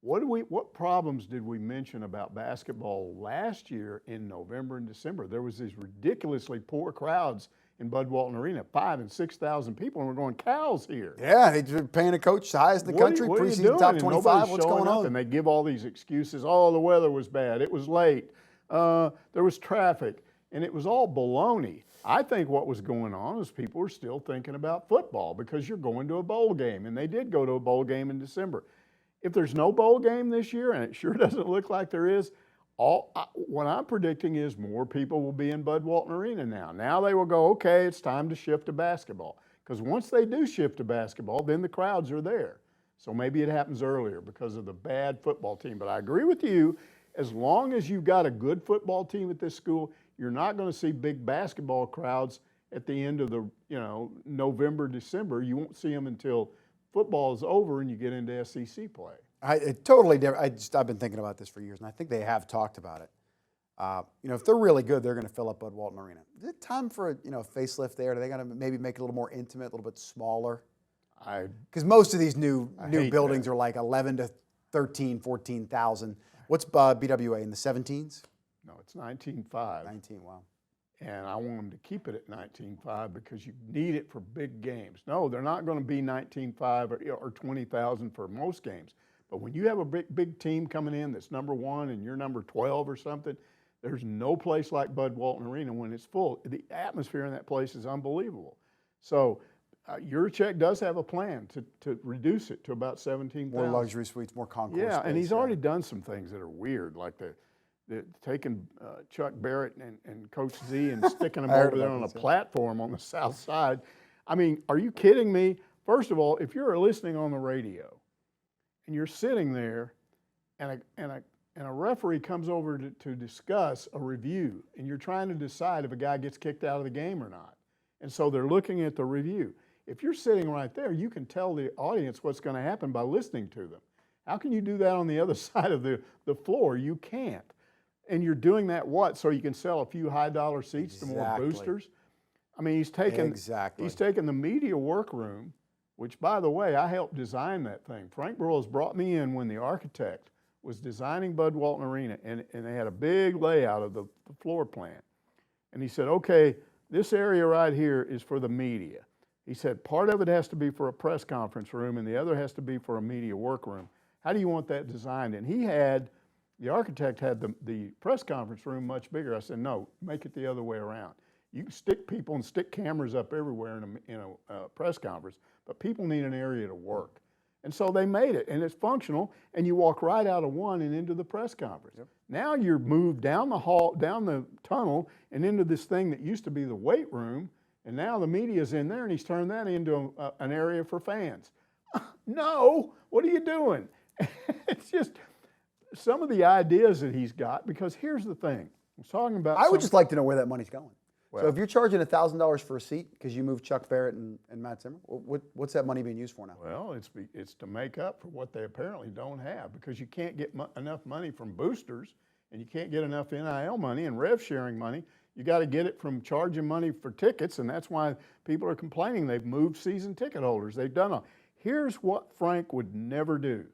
What problems did we mention about basketball last year in November and December? There was these ridiculously poor crowds in Bud Walton Arena, 5,000 and 6,000 people, and we're going, Cal's here. Yeah, they're paying a coach the highest in the country, preseason top 25. What's going on? And they give all these excuses. Oh, the weather was bad. It was late. There was traffic. And it was all baloney. I think what was going on is people were still thinking about football because you're going to a bowl game, and they did go to a bowl game in December. If there's no bowl game this year, and it sure doesn't look like there is, what I'm predicting is more people will be in Bud Walton Arena now. Now they will go, okay, it's time to shift to basketball. Because once they do shift to basketball, then the crowds are there. So maybe it happens earlier because of the bad football team. But I agree with you, as long as you've got a good football team at this school, You're not going to see big basketball crowds at the end of the, November, December. You won't see them until football is over and you get into SEC play. Totally different. I've been thinking about this for years, and I think they have talked about it. If they're really good, they're going to fill up Bud Walton Arena. Is it time for a facelift there? Are they going to maybe make it a little more intimate, a little bit smaller? Because most of these new buildings are like 11 to 13, 14,000. What's BWA in the 17s? No, it's 19.5. 19, wow. And I want them to keep it at 19.5 because you need it for big games. No, they're not going to be 19.5 or 20,000 for most games. But when you have a big team coming in that's number 1 and you're number 12 or something, there's no place like Bud Walton Arena when it's full. The atmosphere in that place is unbelievable. So Yurachek does have a plan to reduce it to about 17,000. More luxury suites, more concourse Yeah, space, and he's already done some things that are weird, like taking Chuck Barrett and Coach Z and sticking them over there on a platform on the south side. I mean, are you kidding me? First of all, if you're listening on the radio and you're sitting there and a referee comes over to discuss a review and you're trying to decide if a guy gets kicked out of the game or not, and so they're looking at the review. If you're sitting right there, you can tell the audience what's going to happen by listening to them. How can you do that on the other side of the floor? You can't. And you're doing that so you can sell a few high-dollar seats to more boosters? I mean, he's taken the media workroom, which, by the way, I helped design that thing. Frank Burrows brought me in when the architect was designing Bud Walton Arena, and they had a big layout of the floor plan. And he said, okay, this area right here is for the media. He said, part of it has to be for a press conference room, and the other has to be for a media workroom. How do you want that designed? And the architect had the press conference room much bigger. I said, no, make it the other way around. You can stick people and stick cameras up everywhere in a press conference, but people need an area to work. And so they made it, and it's functional, and you walk right out of one and into the press conference. Yep. Now you're moved down the hall, down the tunnel, and into this thing that used to be the weight room, and now the media's in there, and he's turned that into an area for fans. No, what are you doing? It's just some of the ideas that he's got, because here's the thing. I was talking about I would just like to know where that money's going. Well, so if you're charging $1,000 for a seat because you moved Chuck Barrett and Matt Zimmer, what's that money being used for now? Well, it's to make up for what they apparently don't have, because you can't get enough money from boosters, and you can't get enough NIL money and rev sharing money. You got to get it from charging money for tickets, and that's why people are complaining. They've moved season ticket holders. They've done all. Here's what Frank would never do.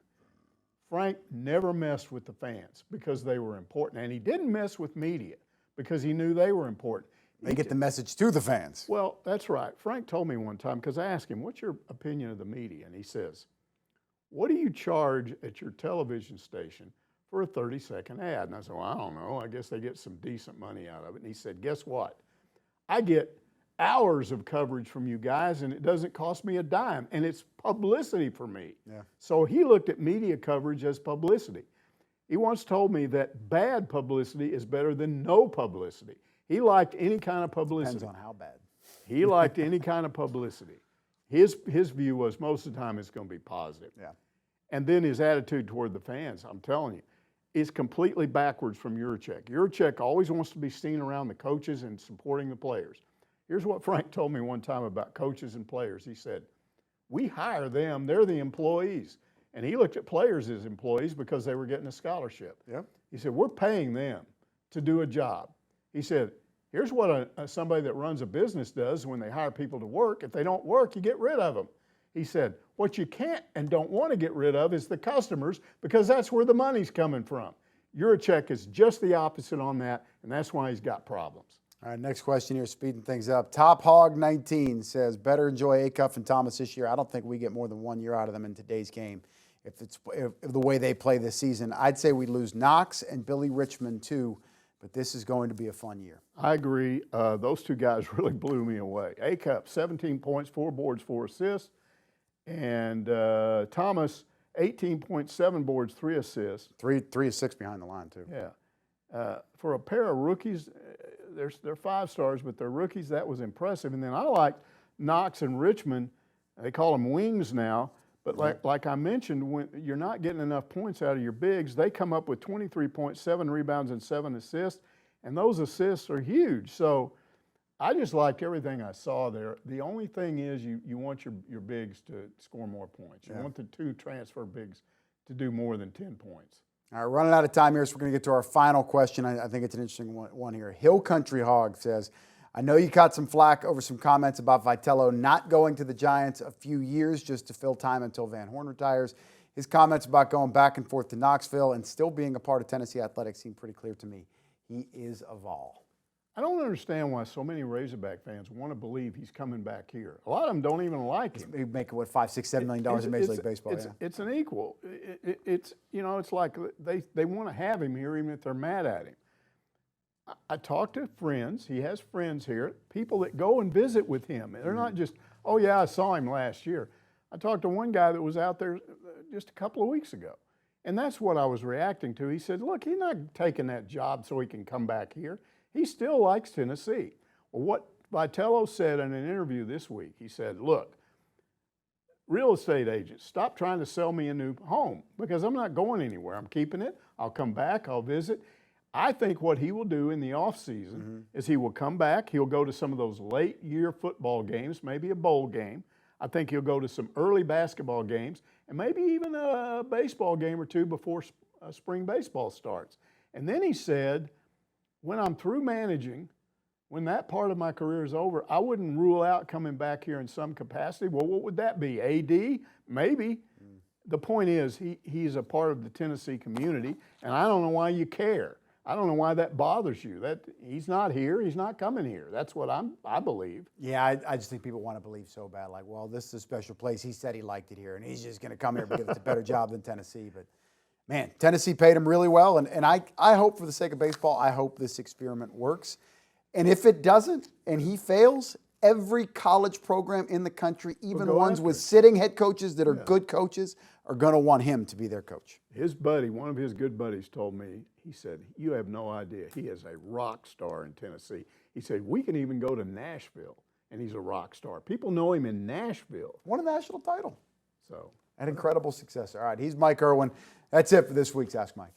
Frank never messed with the fans because they were important, and he didn't mess with media because he knew they were important. They get the message to the fans. Well, that's right. Frank told me one time, because I asked him, what's your opinion of the media? And he says, what do you charge at your television station for a 30-second ad? And I said, well, I don't know. I guess they get some decent money out of it. And he said, guess what? I get hours of coverage from you guys, and it doesn't cost me a dime, and it's publicity for me. Yeah. So he looked at media coverage as publicity. He once told me that bad publicity is better than no publicity. He liked any kind of publicity. Depends on how bad. He liked any kind of publicity. His view was most of the time it's going to be positive. Yeah. And then his attitude toward the fans, I'm telling you, is completely backwards from Yurachek. Yurachek always wants to be seen around the coaches and supporting the players. Here's what Frank told me one time about coaches and players. He said, we hire them, they're the employees. And he looked at players as employees because they were getting a scholarship. Yep. He said, we're paying them to do a job. He said, here's what somebody that runs a business does when they hire people to work. If they don't work, you get rid of them. He said, what you can't and don't want to get rid of is the customers, because that's where the money's coming from. Yurachek is just the opposite on that, and that's why he's got problems. All right, next question here, speeding things up. Top Hog 19 says, better enjoy Acuff and Thomas this year. I don't think we get more than 1 year out of them in today's game. If the way they play this season, I'd say we lose Knox and Billy Richmond too, but this is going to be a fun year. I agree. Those two guys really blew me away. Acuff, 17 points, 4 boards, 4 assists. And Thomas, 18.7 boards, 3 assists. 3 of 6 behind the line too. Yeah. For a pair of rookies, they're 5 stars, but they're rookies. That was impressive. And then I liked Knox and Richmond. They call them wings now. But like I mentioned, when you're not getting enough points out of your bigs, they come up with 23.7 rebounds and 7 assists. and those assists are huge. So I just liked everything I saw there. The only thing is you want your bigs to score more points. You want the 2 transfer bigs to do more than 10 points. All right, running out of time here, so we're going to get to our final question. I think it's an interesting one here. Hill Country Hog says, I know you caught some flack over some comments about Vitello not going to the Giants a few years just to fill time until Van Horn retires. His comments about going back and forth to Knoxville and still being a part of Tennessee athletics seem pretty clear to me. He is a Vol. I don't understand why so many Razorback fans want to believe he's coming back here. A lot of them don't even like him. He's making, what, $5, $6, $7 million in Major League Baseball. It's an equal. It's like they want to have him here even if they're mad at him. I talked to friends. He has friends here, people that go and visit with him. They're not just, oh, yeah, I saw him last year. I talked to one guy that was out there just a couple of weeks ago, and that's what I was reacting to. He said, look, he's not taking that job so he can come back here. He still likes Tennessee. Well, what Vitello said in an interview this week, he said, look, real estate agents, stop trying to sell me a new home because I'm not going anywhere. I'm keeping it. I'll come back. I'll visit. I think what he will do in the offseason is he will come back. He'll go to some of those late year football games, maybe a bowl game. I think he'll go to some early basketball games and maybe even a baseball game or two before spring baseball starts. And then he said, when I'm through managing, when that part of my career is over, I wouldn't rule out coming back here in some capacity. Well, what would that be? AD? Maybe. The point is he's a part of the Tennessee community, and I don't know why you care. I don't know why that bothers you. That he's not here, he's not coming here. That's what I believe. Yeah, I just think people want to believe so bad. Like, well, this is a special place. He said he liked it here, and he's just going to come here because it's a better job than Tennessee. But, man, Tennessee paid him really well, and I hope for the sake of baseball, I hope this experiment works. And if it doesn't and he fails, every college program in the country, even ones with sitting head coaches that are good coaches, are going to want him to be their coach. His buddy, one of his good buddies told me, he said, you have no idea. He is a rock star in Tennessee. He said, we can even go to Nashville, and he's a rock star. People know him in Nashville. Won a national title. So, an incredible success. All right, he's Mike Irwin. That's it for this week's Ask Mike.